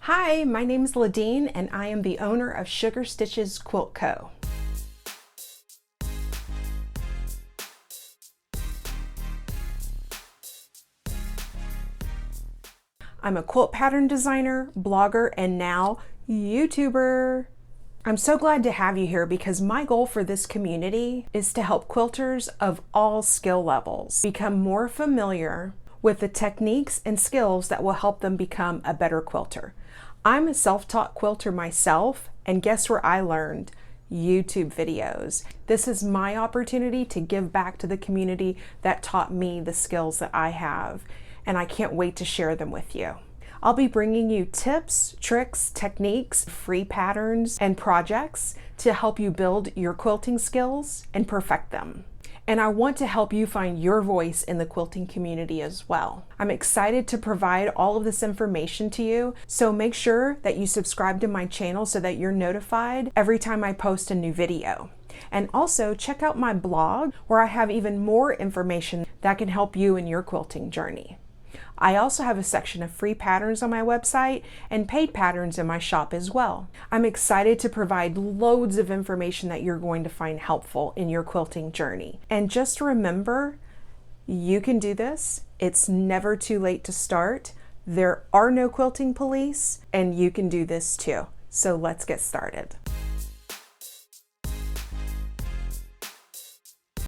Hi, my name is Ladine and I am the owner of Sugar Stitches Quilt Co. I'm a quilt pattern designer, blogger, and now YouTuber. I'm so glad to have you here because my goal for this community is to help quilters of all skill levels become more familiar with the techniques and skills that will help them become a better quilter. I'm a self-taught quilter myself, and guess where I learned? YouTube videos. This is my opportunity to give back to the community that taught me the skills that I have, and I can't wait to share them with you. I'll be bringing you tips, tricks, techniques, free patterns, and projects to help you build your quilting skills and perfect them. And I want to help you find your voice in the quilting community as well. I'm excited to provide all of this information to you, so make sure that you subscribe to my channel so that you're notified every time I post a new video. And also check out my blog where I have even more information that can help you in your quilting journey. I also have a section of free patterns on my website and paid patterns in my shop as well. I'm excited to provide loads of information that you're going to find helpful in your quilting journey. And just remember, you can do this. It's never too late to start. There are no quilting police, and you can do this too. So let's get started.